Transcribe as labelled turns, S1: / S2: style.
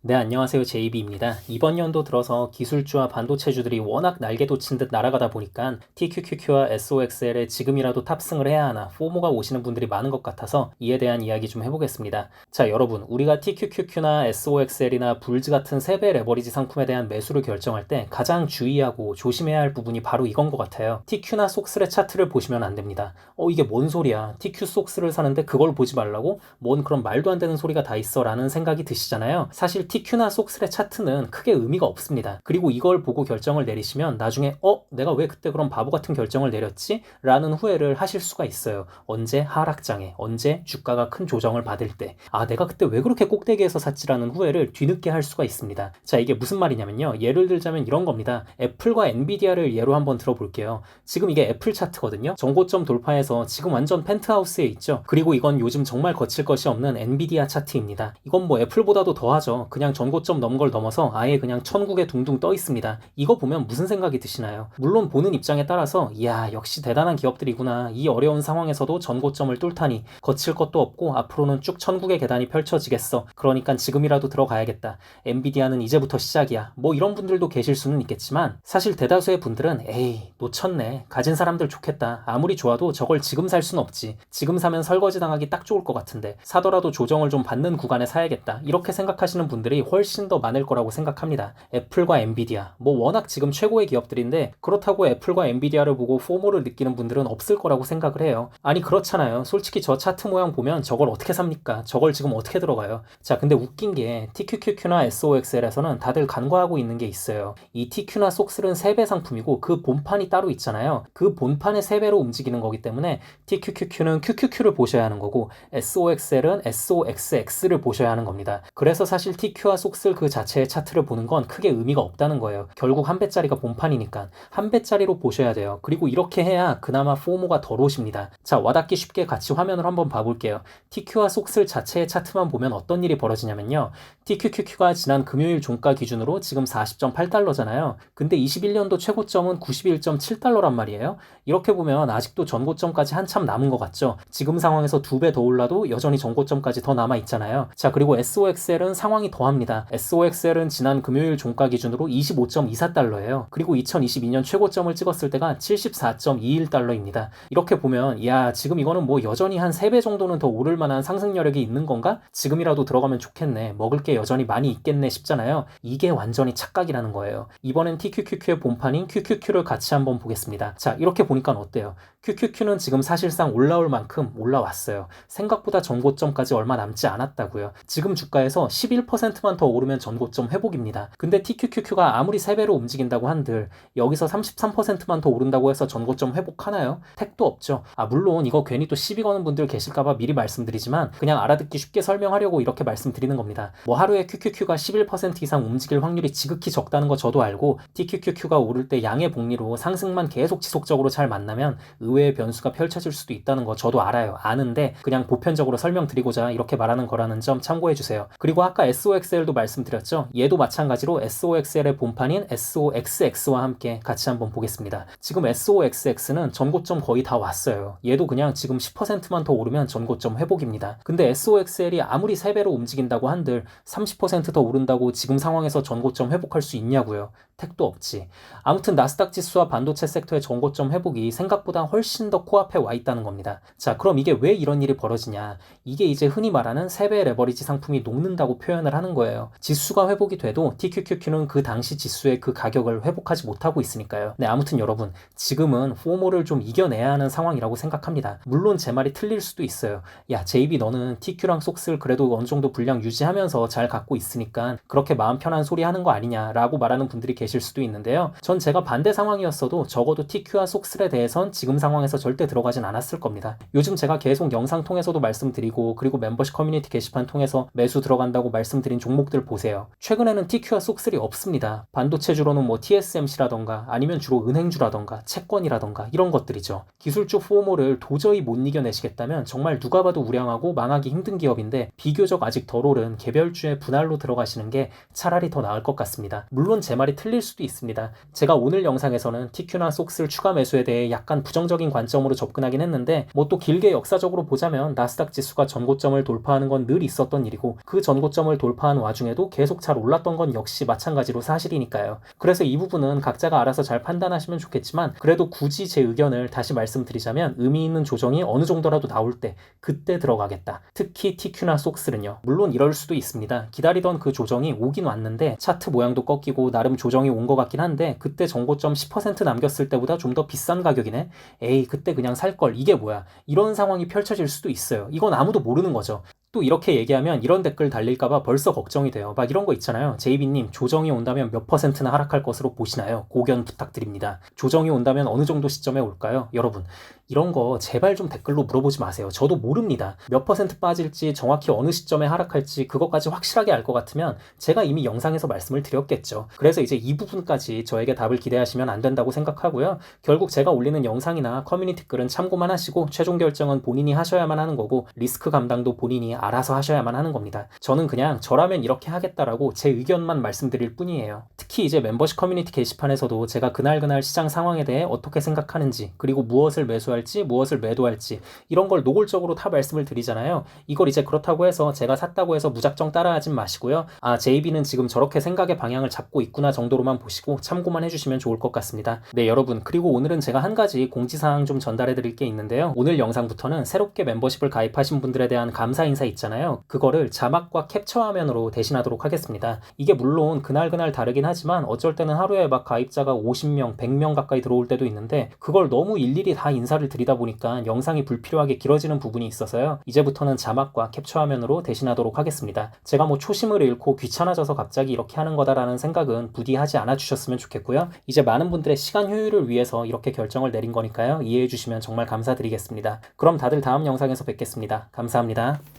S1: 네, 안녕하세요. 제이비입니다. 이번 연도 들어서 기술주와 반도체주들이 워낙 날개 돋친 듯 날아가다 보니까 TQQQ와 SOXL에 지금이라도 탑승을 해야 하나 포모가 오시는 분들이 많은 것 같아서 이에 대한 이야기 좀 해보겠습니다. 자, 여러분, 우리가 TQQQ나 SOXL이나 불즈 같은 세배 레버리지 상품에 대한 매수를 결정할 때 가장 주의하고 조심해야 할 부분이 바로 이건 것 같아요. TQ나 속슬의 차트를 보시면 안 됩니다. 이게 뭔 소리야? TQ 속슬을 사는데 그걸 보지 말라고? 뭔 그런 말도 안 되는 소리가 다 있어 라는 생각이 드시잖아요. 사실 TQ나 속슬의 차트는 크게 의미가 없습니다. 그리고 이걸 보고 결정을 내리시면 나중에 내가 왜 그때 그런 바보 같은 결정을 내렸지? 라는 후회를 하실 수가 있어요. 언제 하락장에, 언제 주가가 큰 조정을 받을 때, 내가 그때 왜 그렇게 꼭대기에서 샀지라는 후회를 뒤늦게 할 수가 있습니다. 자, 이게 무슨 말이냐면요. 예를 들자면 이런 겁니다. 애플과 엔비디아를 예로 한번 들어볼게요. 지금 이게 애플 차트거든요. 정고점 돌파해서 지금 완전 펜트하우스에 있죠. 그리고 이건 요즘 정말 거칠 것이 없는 엔비디아 차트입니다. 이건 뭐 애플보다도 더하죠. 그냥 전고점 넘은 걸 넘어서 아예 그냥 천국에 둥둥 떠 있습니다. 이거 보면 무슨 생각이 드시나요? 물론 보는 입장에 따라서 이야, 역시 대단한 기업들이구나. 이 어려운 상황에서도 전고점을 뚫다니 거칠 것도 없고 앞으로는 쭉 천국의 계단이 펼쳐지겠어. 그러니까 지금이라도 들어가야겠다. 엔비디아는 이제부터 시작이야. 뭐 이런 분들도 계실 수는 있겠지만 사실 대다수의 분들은 에이, 놓쳤네. 가진 사람들 좋겠다. 아무리 좋아도 저걸 지금 살 순 없지. 지금 사면 설거지 당하기 딱 좋을 것 같은데 사더라도 조정을 좀 받는 구간에 사야겠다. 이렇게 생각하시는 분들이 훨씬 더 많을 거라고 생각합니다. 애플과 엔비디아, 뭐 워낙 지금 최고의 기업들인데 그렇다고 애플과 엔비디아를 보고 포모를 느끼는 분들은 없을 거라고 생각을 해요. 아니 그렇잖아요. 솔직히 저 차트 모양 보면 저걸 어떻게 삽니까? 저걸 지금 어떻게 들어가요? 자, 근데 웃긴 게 TQQQ나 SOXL에서는 다들 간과하고 있는 게 있어요. 이 TQ나 속슬은 3배 상품이고 그 본판이 따로 있잖아요. 그 본판의 3배로 움직이는 거기 때문에 TQQQ는 QQQ를 보셔야 하는 거고 SOXL은 SOXX를 보셔야 하는 겁니다. 그래서 사실 TQ와 속슬 그 자체의 차트를 보는 건 크게 의미가 없다는 거예요. 결국 한 배짜리가 본판이니까 한 배짜리로 보셔야 돼요. 그리고 이렇게 해야 그나마 포모가 덜 오십니다. 자, 와닿기 쉽게 같이 화면을 한번 봐볼게요. TQ와 속슬 자체의 차트만 보면 어떤 일이 벌어지냐면요. TQQQ가 지난 금요일 종가 기준으로 지금 40.8달러잖아요. 근데 21년도 최고점은 91.7달러란 말이에요. 이렇게 보면 아직도 전고점까지 한참 남은 것 같죠. 지금 상황에서 2배 더 올라도 여전히 전고점까지 더 남아 있잖아요. 자, 그리고 SOXL은 상황이 더합니다. SOXL은 지난 금요일 종가 기준으로 25.24달러예요. 그리고 2022년 최고점을 찍었을 때가 74.21달러입니다. 이렇게 보면 야, 지금 이거는 뭐 여전히 한 3배 정도는 더 오를 만한 상승 여력이 있는 건가? 지금이라도 들어가면 좋겠네. 먹을 게 여전히 많이 있겠네 싶잖아요. 이게 완전히 착각이라는 거예요. 이번엔 TQQQ의 본판인 QQQ를 같이 한번 보겠습니다. 자, 이렇게 보니까 어때요? QQQ는 지금 사실상 올라올 만큼 올라왔어요. 생각보다 전고점까지 얼마 남지 않았다고요. 지금 주가에서 11%만 더 오르면 전고점 회복입니다. 근데 TQQQ가 아무리 3배로 움직인다고 한들 여기서 33%만 더 오른다고 해서 전고점 회복하나요? 택도 없죠. 물론 이거 괜히 또 시비 거는 분들 계실까봐 미리 말씀드리지만 그냥 알아듣기 쉽게 설명하려고 이렇게 말씀드리는 겁니다. 뭐 하루에 QQQ가 11% 이상 움직일 확률이 지극히 적다는 거 저도 알고 TQQQ가 오를 때 양의 복리로 상승만 계속 지속적으로 잘 만나면 의외의 변수가 펼쳐질 수도 있다는 거 저도 알아요. 아는데 그냥 보편적으로 설명드리고자 이렇게 말하는 거라는 점 참고해주세요. 그리고 아까 SOXL도 말씀드렸죠. 얘도 마찬가지로 SOXL의 본판인 SOXX와 함께 같이 한번 보겠습니다. 지금 SOXX는 전고점 거의 다 왔어요. 얘도 그냥 지금 10%만 더 오르면 전고점 회복입니다. 근데 SOXL이 아무리 3배로 움직인다고 한들 30% 더 오른다고 지금 상황에서 전고점 회복할 수 있냐고요. 택도 없지. 아무튼 나스닥 지수와 반도체 섹터의 전고점 회복이 생각보다 훨씬 더 코앞에 와 있다는 겁니다. 자, 그럼 이게 왜 이런 일이 벌어지냐? 이게 이제 흔히 말하는 3배 레버리지 상품이 녹는다고 표현을 하는 거예요. 지수가 회복이 돼도 TQQQ는 그 당시 지수의 그 가격을 회복하지 못하고 있으니까요. 네, 아무튼 여러분, 지금은 포모를 좀 이겨내야 하는 상황이라고 생각합니다. 물론 제 말이 틀릴 수도 있어요. 야, JB 너는 TQ랑 속슬 그래도 어느 정도 분량 유지하면서 잘 갖고 있으니까 그렇게 마음 편한 소리 하는 거 아니냐라고 말하는 분들이 계실 수도 있는데요. 전 제가 반대 상황이었어도 적어도 TQ와 속슬에 대해선 지금 상황에서 절대 들어가진 않았을 겁니다. 요즘 제가 계속 영상 통해서도 말씀드리고 그리고 멤버십 커뮤니티 게시판 통해서 매수 들어간다고 말씀드린 종목들 보세요. 최근에는 TQ와 속슬이 없습니다. 반도체주로는 뭐 TSMC라던가 아니면 주로 은행주라던가 채권이라던가 이런 것들이죠. 기술주 포모를 도저히 못 이겨내시겠다면 정말 누가 봐도 우량하고 망하기 힘든 기업인데 비교적 아직 덜 오른 개별주의 분할로 들어가시는 게 차라리 더 나을 것 같습니다. 물론 제 말이 틀릴 수도 있습니다. 제가 오늘 영상에서는 TQ나 속슬 추가 매수에 대해 약간 부정적인 장기적인 관점으로 접근하긴 했는데 뭐 또 길게 역사적으로 보자면 나스닥 지수가 전고점을 돌파하는 건 늘 있었던 일이고 그 전고점을 돌파한 와중에도 계속 잘 올랐던 건 역시 마찬가지로 사실이니까요. 그래서 이 부분은 각자가 알아서 잘 판단하시면 좋겠지만 그래도 굳이 제 의견을 다시 말씀드리자면 의미 있는 조정이 어느 정도라도 나올 때 그때 들어가겠다. 특히 TQ나 속스는요. 물론 이럴 수도 있습니다. 기다리던 그 조정이 오긴 왔는데 차트 모양도 꺾이고 나름 조정이 온 것 같긴 한데 그때 전고점 10% 남겼을 때보다 좀 더 비싼 가격이네. 에이 그때 그냥 살 걸 이게 뭐야. 이런 상황이 펼쳐질 수도 있어요. 이건 아무도 모르는 거죠. 또 이렇게 얘기하면 이런 댓글 달릴까봐 벌써 걱정이 돼요. 막 이런 거 있잖아요. 제이비님 조정이 온다면 몇 %나 하락할 것으로 보시나요? 고견 부탁드립니다. 조정이 온다면 어느 정도 시점에 올까요? 여러분 이런 거 제발 좀 댓글로 물어보지 마세요. 저도 모릅니다. 몇 % 빠질지 정확히 어느 시점에 하락할지 그것까지 확실하게 알 것 같으면 제가 이미 영상에서 말씀을 드렸겠죠. 그래서 이제 이 부분까지 저에게 답을 기대하시면 안 된다고 생각하고요. 결국 제가 올리는 영상이나 커뮤니티 글은 참고만 하시고 최종 결정은 본인이 하셔야만 하는 거고 리스크 감당도 본인이 알아서 하셔야만 하는 겁니다. 저는 그냥 저라면 이렇게 하겠다라고 제 의견만 말씀드릴 뿐이에요. 특히 이제 멤버십 커뮤니티 게시판에서도 제가 그날 시장 상황에 대해 어떻게 생각하는지 그리고 무엇을 매수할지 무엇을 매도할지 이런 걸 노골적으로 다 말씀을 드리잖아요. 이걸 이제 그렇다고 해서 제가 샀다고 해서 무작정 따라하진 마시고요. 아 JB는 지금 저렇게 생각의 방향을 잡고 있구나 정도로만 보시고 참고만 해주시면 좋을 것 같습니다. 네 여러분 그리고 오늘은 제가 한 가지 공지사항 좀 전달해 드릴 게 있는데요. 오늘 영상부터는 새롭게 멤버십을 가입하신 분들에 대한 감사 인사 있잖아요. 그거를 자막과 캡처 화면으로 대신하도록 하겠습니다. 이게 물론 그날 다르긴 하지만 어쩔 때는 하루에 막 가입자가 50명, 100명 가까이 들어올 때도 있는데 그걸 너무 일일이 다 인사를 드리다 보니까 영상이 불필요하게 길어지는 부분이 있어서요. 이제부터는 자막과 캡처 화면으로 대신하도록 하겠습니다. 제가 뭐 초심을 잃고 귀찮아져서 갑자기 이렇게 하는 거다라는 생각은 부디 하지 않아 주셨으면 좋겠고요. 이제 많은 분들의 시간 효율을 위해서 이렇게 결정을 내린 거니까요. 이해해 주시면 정말 감사드리겠습니다. 그럼 다들 다음 영상에서 뵙겠습니다. 감사합니다.